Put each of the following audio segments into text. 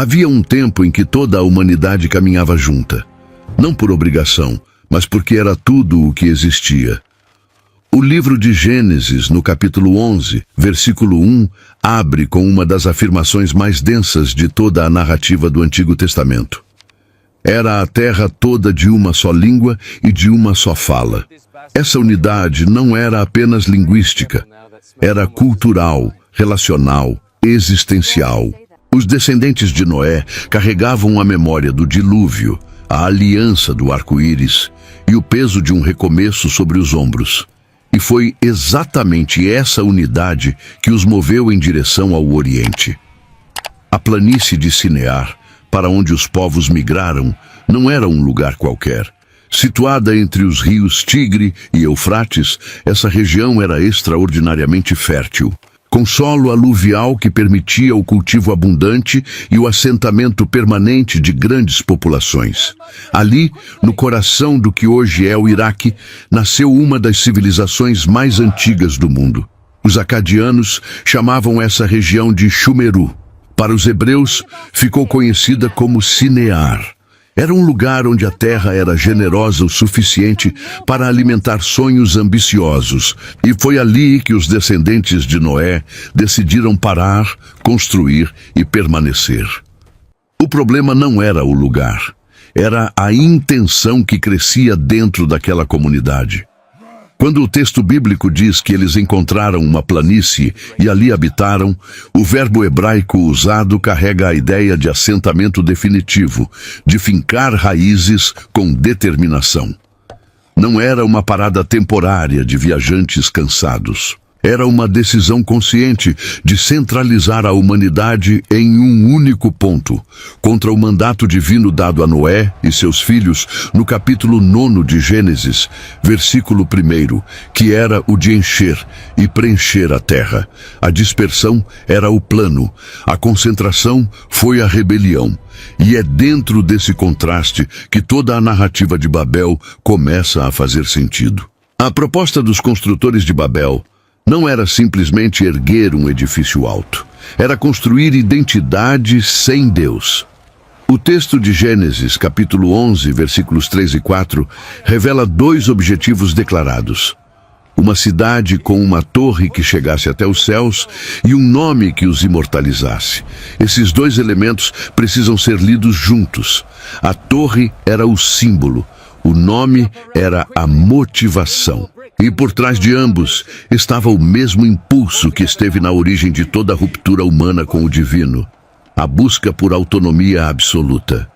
Havia um tempo em que toda a humanidade caminhava junta. Não por obrigação, mas porque era tudo o que existia. O livro de Gênesis, no capítulo 11, versículo 1, abre com uma das afirmações mais densas de toda a narrativa do Antigo Testamento. Era a terra toda de uma só língua e de uma só fala. Essa unidade não era apenas linguística, era cultural, relacional, existencial. Os descendentes de Noé carregavam a memória do dilúvio, a aliança do arco-íris e o peso de um recomeço sobre os ombros. E foi exatamente essa unidade que os moveu em direção ao Oriente. A planície de Sinear, para onde os povos migraram, não era um lugar qualquer. Situada entre os rios Tigre e Eufrates, essa região era extraordinariamente fértil, com solo aluvial que permitia o cultivo abundante e o assentamento permanente de grandes populações. Ali, no coração do que hoje é o Iraque, nasceu uma das civilizações mais antigas do mundo. Os acadianos chamavam essa região de Shumeru. Para os hebreus, ficou conhecida como Sinear. Era um lugar onde a terra era generosa o suficiente para alimentar sonhos ambiciosos, e foi ali que os descendentes de Noé decidiram parar, construir e permanecer. O problema não era o lugar, era a intenção que crescia dentro daquela comunidade. Quando o texto bíblico diz que eles encontraram uma planície e ali habitaram, o verbo hebraico usado carrega a ideia de assentamento definitivo, de fincar raízes com determinação. Não era uma parada temporária de viajantes cansados. Era uma decisão consciente de centralizar a humanidade em um único ponto, contra o mandato divino dado a Noé e seus filhos no capítulo 9 de Gênesis, versículo 1, que era o de encher e preencher a terra. A dispersão era o plano, a concentração foi a rebelião. E é dentro desse contraste que toda a narrativa de Babel começa a fazer sentido. A proposta dos construtores de Babel não era simplesmente erguer um edifício alto. Era construir identidade sem Deus. O texto de Gênesis, capítulo 11, versículos 3 e 4, revela dois objetivos declarados. Uma cidade com uma torre que chegasse até os céus e um nome que os imortalizasse. Esses dois elementos precisam ser lidos juntos. A torre era o símbolo, o nome era a motivação. E por trás de ambos estava o mesmo impulso que esteve na origem de toda a ruptura humana com o divino, a busca por autonomia absoluta.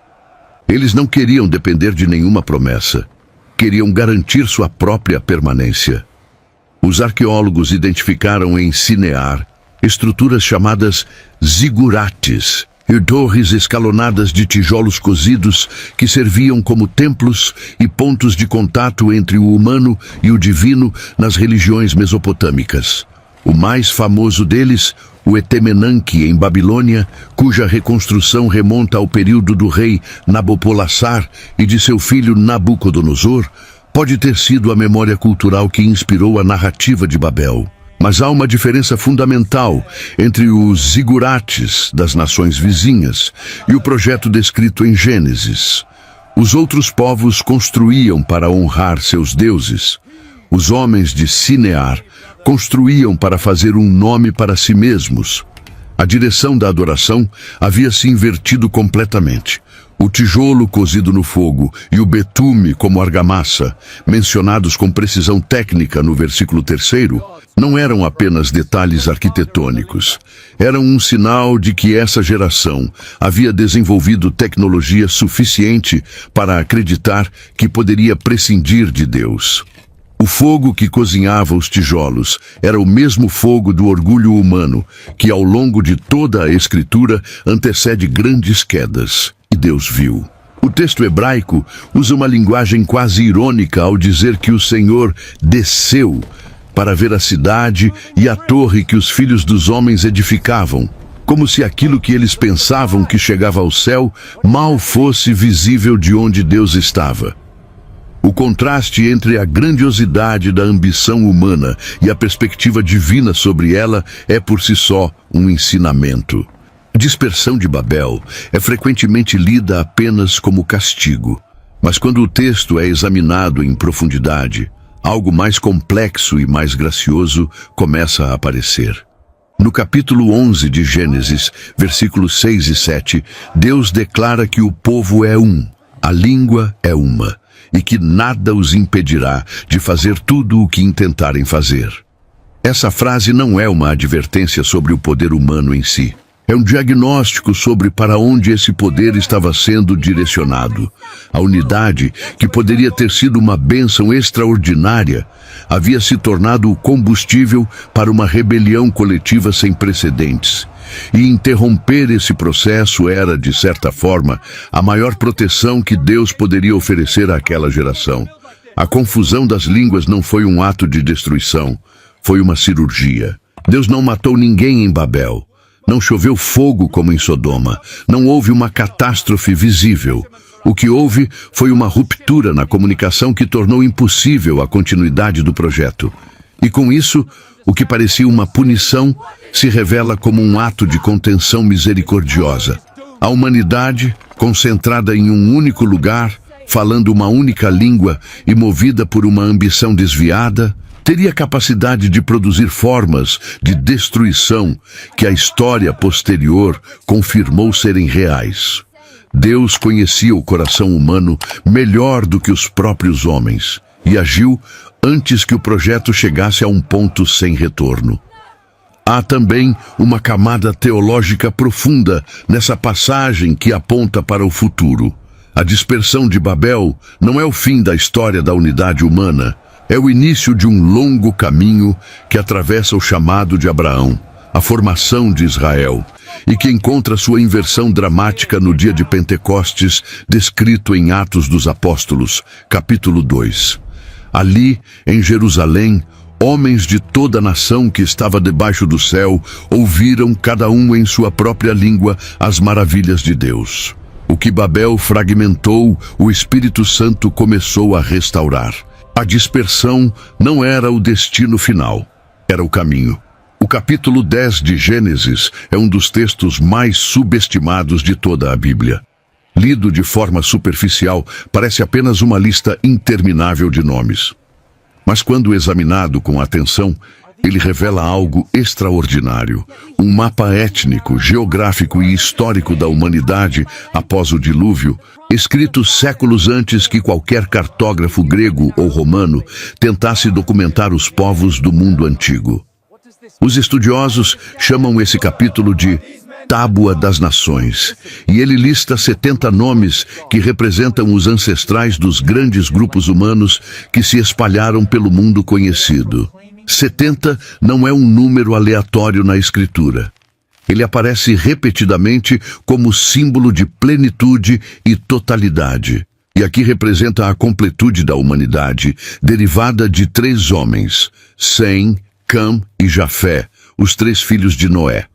Eles não queriam depender de nenhuma promessa, queriam garantir sua própria permanência. Os arqueólogos identificaram em Sinear estruturas chamadas zigurates, e torres escalonadas de tijolos cozidos que serviam como templos e pontos de contato entre o humano e o divino nas religiões mesopotâmicas. O mais famoso deles, o Etemenanque, em Babilônia, cuja reconstrução remonta ao período do rei Nabopolassar e de seu filho Nabucodonosor, pode ter sido a memória cultural que inspirou a narrativa de Babel. Mas há uma diferença fundamental entre os zigurates das nações vizinhas e o projeto descrito em Gênesis. Os outros povos construíam para honrar seus deuses. Os homens de Sinear construíam para fazer um nome para si mesmos. A direção da adoração havia se invertido completamente. O tijolo cozido no fogo e o betume como argamassa, mencionados com precisão técnica no versículo 3, não eram apenas detalhes arquitetônicos. Eram um sinal de que essa geração havia desenvolvido tecnologia suficiente para acreditar que poderia prescindir de Deus. O fogo que cozinhava os tijolos era o mesmo fogo do orgulho humano, que ao longo de toda a Escritura antecede grandes quedas. E Deus viu. O texto hebraico usa uma linguagem quase irônica ao dizer que o Senhor desceu para ver a cidade e a torre que os filhos dos homens edificavam, como se aquilo que eles pensavam que chegava ao céu mal fosse visível de onde Deus estava. O contraste entre a grandiosidade da ambição humana e a perspectiva divina sobre ela é por si só um ensinamento. A dispersão de Babel é frequentemente lida apenas como castigo, mas quando o texto é examinado em profundidade, algo mais complexo e mais gracioso começa a aparecer. No capítulo 11 de Gênesis, versículos 6 e 7, Deus declara que o povo é um, a língua é uma, e que nada os impedirá de fazer tudo o que intentarem fazer. Essa frase não é uma advertência sobre o poder humano em si. É um diagnóstico sobre para onde esse poder estava sendo direcionado. A unidade, que poderia ter sido uma bênção extraordinária, havia se tornado o combustível para uma rebelião coletiva sem precedentes. E interromper esse processo era, de certa forma, a maior proteção que Deus poderia oferecer àquela geração. A confusão das línguas não foi um ato de destruição, foi uma cirurgia. Deus não matou ninguém em Babel. Não choveu fogo como em Sodoma. Não houve uma catástrofe visível. O que houve foi uma ruptura na comunicação que tornou impossível a continuidade do projeto. E com isso, o que parecia uma punição se revela como um ato de contenção misericordiosa. A humanidade, concentrada em um único lugar, falando uma única língua e movida por uma ambição desviada, teria capacidade de produzir formas de destruição que a história posterior confirmou serem reais. Deus conhecia o coração humano melhor do que os próprios homens e agiu antes que o projeto chegasse a um ponto sem retorno. Há também uma camada teológica profunda nessa passagem que aponta para o futuro. A dispersão de Babel não é o fim da história da unidade humana, é o início de um longo caminho que atravessa o chamado de Abraão, a formação de Israel, e que encontra sua inversão dramática no dia de Pentecostes, descrito em Atos dos Apóstolos, capítulo 2. Ali, em Jerusalém, homens de toda a nação que estava debaixo do céu ouviram, cada um em sua própria língua, as maravilhas de Deus. O que Babel fragmentou, o Espírito Santo começou a restaurar. A dispersão não era o destino final, era o caminho. O capítulo 10 de Gênesis é um dos textos mais subestimados de toda a Bíblia. Lido de forma superficial, parece apenas uma lista interminável de nomes. Mas quando examinado com atenção, ele revela algo extraordinário. Um mapa étnico, geográfico e histórico da humanidade após o dilúvio, escrito séculos antes que qualquer cartógrafo grego ou romano tentasse documentar os povos do mundo antigo. Os estudiosos chamam esse capítulo de Tábua das Nações, e ele lista 70 nomes que representam os ancestrais dos grandes grupos humanos que se espalharam pelo mundo conhecido. 70 não é um número aleatório na Escritura. Ele aparece repetidamente como símbolo de plenitude e totalidade. E aqui representa a completude da humanidade, derivada de 3 homens, Sem, Cam e Jafé, os 3 filhos de Noé.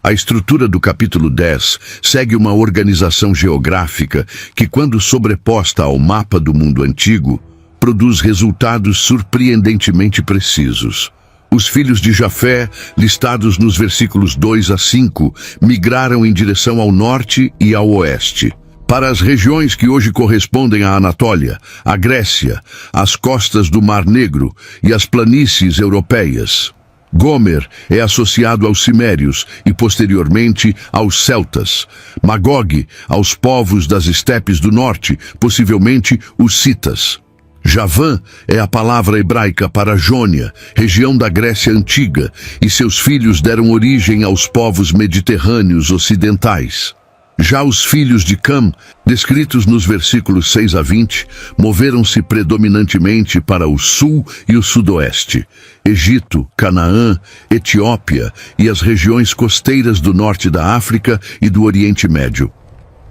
A estrutura do capítulo 10 segue uma organização geográfica que, quando sobreposta ao mapa do mundo antigo, produz resultados surpreendentemente precisos. Os filhos de Jafé, listados nos versículos 2 a 5, migraram em direção ao norte e ao oeste, para as regiões que hoje correspondem à Anatólia, à Grécia, às costas do Mar Negro e às planícies europeias. Gomer é associado aos Cimérios e, posteriormente, aos Celtas. Magog, aos povos das estepes do norte, possivelmente os Citas. Javã é a palavra hebraica para Jônia, região da Grécia Antiga, e seus filhos deram origem aos povos mediterrâneos ocidentais. Já os filhos de Cam, descritos nos versículos 6 a 20, moveram-se predominantemente para o sul e o sudoeste, Egito, Canaã, Etiópia e as regiões costeiras do norte da África e do Oriente Médio.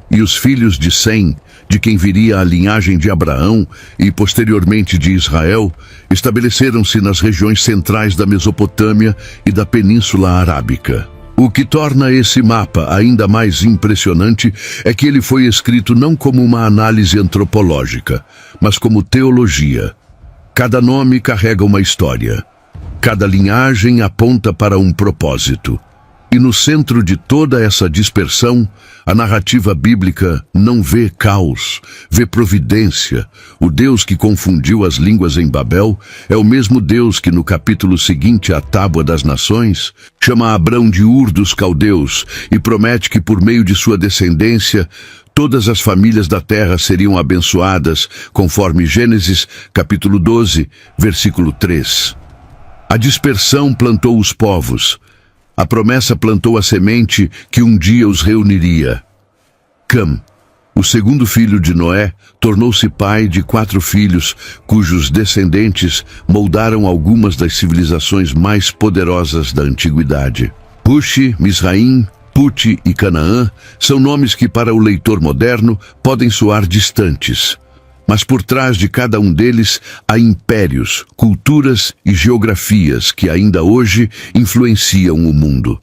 E os filhos de Sem, de quem viria a linhagem de Abraão e posteriormente de Israel, estabeleceram-se nas regiões centrais da Mesopotâmia e da Península Arábica. O que torna esse mapa ainda mais impressionante é que ele foi escrito não como uma análise antropológica, mas como teologia. Cada nome carrega uma história. Cada linhagem aponta para um propósito. E no centro de toda essa dispersão, a narrativa bíblica não vê caos, vê providência. O Deus que confundiu as línguas em Babel é o mesmo Deus que no capítulo seguinte à Tábua das Nações chama Abrão de Ur dos Caldeus e promete que por meio de sua descendência todas as famílias da terra seriam abençoadas, conforme Gênesis capítulo 12, versículo 3. A dispersão plantou os povos. A promessa plantou a semente que um dia os reuniria. Cam, o segundo filho de Noé, tornou-se pai de 4 filhos, cujos descendentes moldaram algumas das civilizações mais poderosas da antiguidade. Cuxi, Misraim, Put e Canaã são nomes que para o leitor moderno podem soar distantes. Mas por trás de cada um deles há impérios, culturas e geografias que ainda hoje influenciam o mundo.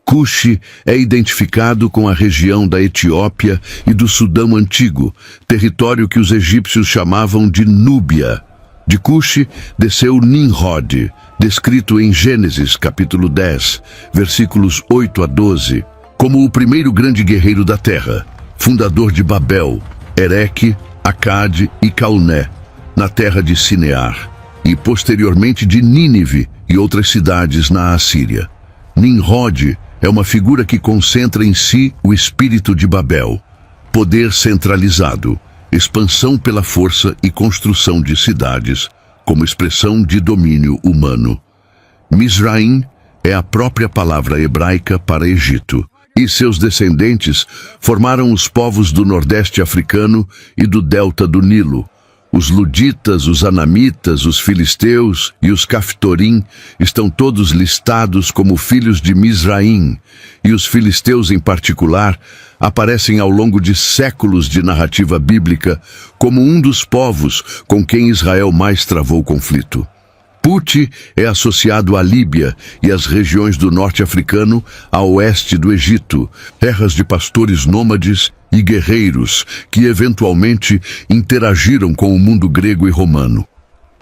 Cuxi é identificado com a região da Etiópia e do Sudão Antigo, território que os egípcios chamavam de Núbia. De Cuxi desceu Nimrod, descrito em Gênesis capítulo 10, versículos 8 a 12, como o primeiro grande guerreiro da terra, fundador de Babel, Ereque, Acade e Calné, na terra de Sinear, e posteriormente de Nínive e outras cidades na Assíria. Nimrod é uma figura que concentra em si o espírito de Babel, poder centralizado, expansão pela força e construção de cidades, como expressão de domínio humano. Misraim é a própria palavra hebraica para Egito, e seus descendentes formaram os povos do Nordeste africano e do delta do Nilo. Os luditas, os anamitas, os filisteus e os caftorim estão todos listados como filhos de Misraim, e os filisteus em particular aparecem ao longo de séculos de narrativa bíblica como um dos povos com quem Israel mais travou conflito. Put é associado à Líbia e às regiões do norte africano a oeste do Egito, terras de pastores nômades e guerreiros que eventualmente interagiram com o mundo grego e romano.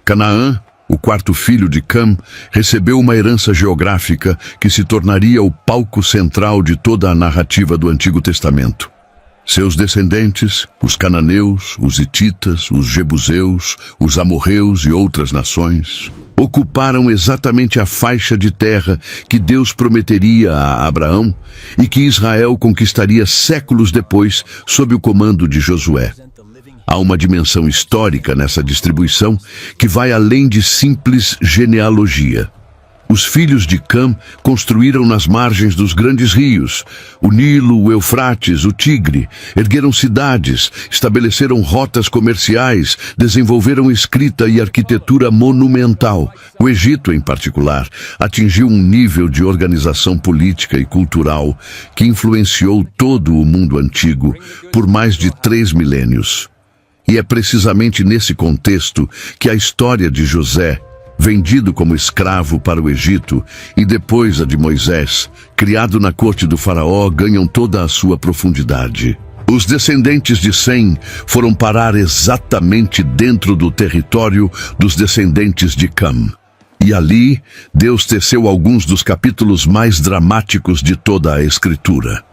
Canaã, o quarto filho de Cam, recebeu uma herança geográfica que se tornaria o palco central de toda a narrativa do Antigo Testamento. Seus descendentes, os cananeus, os hititas, os jebuseus, os amorreus e outras nações, ocuparam exatamente a faixa de terra que Deus prometeria a Abraão e que Israel conquistaria séculos depois sob o comando de Josué. Há uma dimensão histórica nessa distribuição que vai além de simples genealogia. Os filhos de Cam construíram nas margens dos grandes rios, o Nilo, o Eufrates, o Tigre, ergueram cidades, estabeleceram rotas comerciais, desenvolveram escrita e arquitetura monumental. O Egito, em particular, atingiu um nível de organização política e cultural que influenciou todo o mundo antigo por mais de 3 milênios. E é precisamente nesse contexto que a história de José, vendido como escravo para o Egito, e depois a de Moisés, criado na corte do faraó, ganham toda a sua profundidade. Os descendentes de Sem foram parar exatamente dentro do território dos descendentes de Cam. E ali, Deus teceu alguns dos capítulos mais dramáticos de toda a Escritura.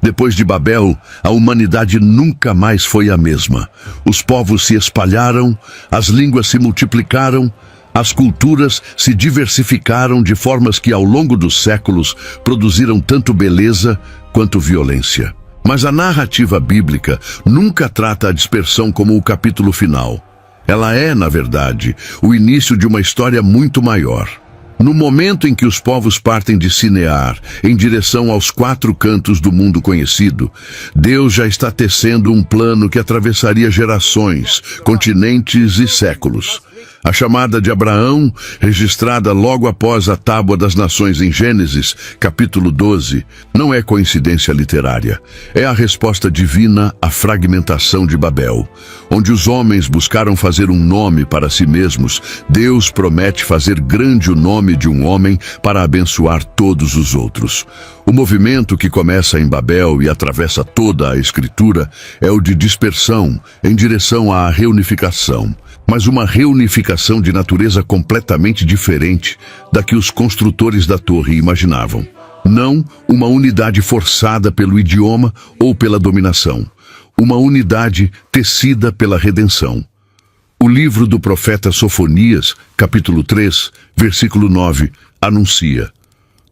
Depois de Babel, a humanidade nunca mais foi a mesma. Os povos se espalharam, as línguas se multiplicaram, as culturas se diversificaram de formas que ao longo dos séculos produziram tanto beleza quanto violência. Mas a narrativa bíblica nunca trata a dispersão como o capítulo final. Ela é, na verdade, o início de uma história muito maior. No momento em que os povos partem de Sinear em direção aos 4 cantos do mundo conhecido, Deus já está tecendo um plano que atravessaria gerações, continentes e séculos. A chamada de Abraão, registrada logo após a Tábua das Nações em Gênesis, capítulo 12, não é coincidência literária. É a resposta divina à fragmentação de Babel. Onde os homens buscaram fazer um nome para si mesmos, Deus promete fazer grande o nome de um homem para abençoar todos os outros. O movimento que começa em Babel e atravessa toda a Escritura é o de dispersão em direção à reunificação. Mas uma reunificação de natureza completamente diferente da que os construtores da torre imaginavam. Não uma unidade forçada pelo idioma ou pela dominação. Uma unidade tecida pela redenção. O livro do profeta Sofonias, capítulo 3, versículo 9, anuncia: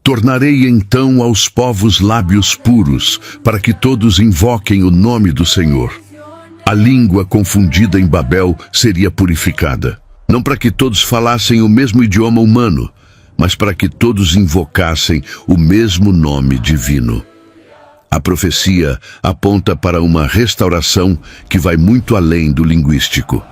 tornarei então aos povos lábios puros, para que todos invoquem o nome do Senhor. A língua confundida em Babel seria purificada, não para que todos falassem o mesmo idioma humano, mas para que todos invocassem o mesmo nome divino. A profecia aponta para uma restauração que vai muito além do linguístico.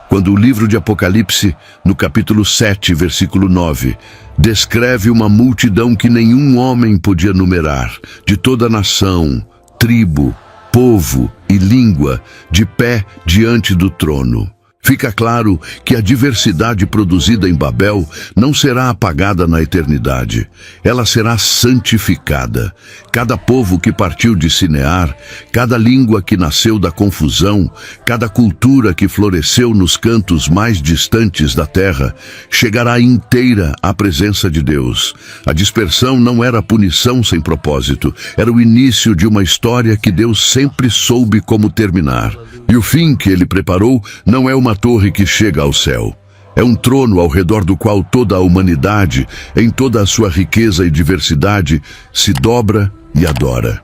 Quando o livro de Apocalipse, no capítulo 7, versículo 9, descreve uma multidão que nenhum homem podia numerar, de toda nação, tribo, povo e língua, de pé diante do trono. Fica claro que a diversidade produzida em Babel não será apagada na eternidade. Ela será santificada. Cada povo que partiu de Sinear, cada língua que nasceu da confusão, cada cultura que floresceu nos cantos mais distantes da terra, chegará inteira à presença de Deus. A dispersão não era punição sem propósito, era o início de uma história que Deus sempre soube como terminar. E o fim que ele preparou não é uma torre que chega ao céu. É um trono ao redor do qual toda a humanidade, em toda a sua riqueza e diversidade, se dobra e adora.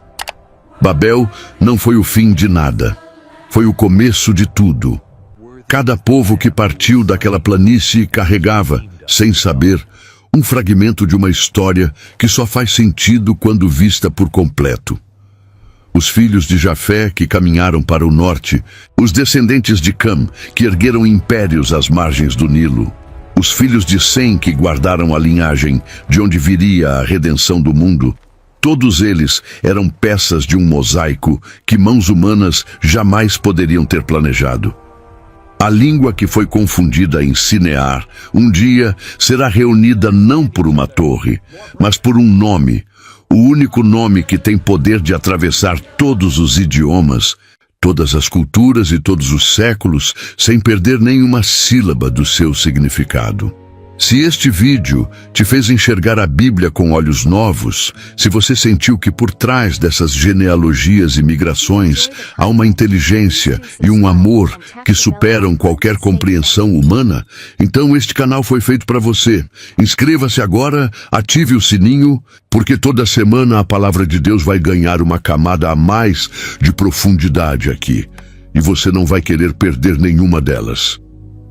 Babel não foi o fim de nada. Foi o começo de tudo. Cada povo que partiu daquela planície carregava, sem saber, um fragmento de uma história que só faz sentido quando vista por completo. Os filhos de Jafé que caminharam para o norte, os descendentes de Cam que ergueram impérios às margens do Nilo, os filhos de Sem que guardaram a linhagem de onde viria a redenção do mundo, todos eles eram peças de um mosaico que mãos humanas jamais poderiam ter planejado. A língua que foi confundida em Sinear, um dia será reunida não por uma torre, mas por um nome, o único nome que tem poder de atravessar todos os idiomas, todas as culturas e todos os séculos, sem perder nenhuma sílaba do seu significado. Se este vídeo te fez enxergar a Bíblia com olhos novos, se você sentiu que por trás dessas genealogias e migrações há uma inteligência e um amor que superam qualquer compreensão humana, então este canal foi feito para você. Inscreva-se agora, ative o sininho, porque toda semana a palavra de Deus vai ganhar uma camada a mais de profundidade aqui, e você não vai querer perder nenhuma delas.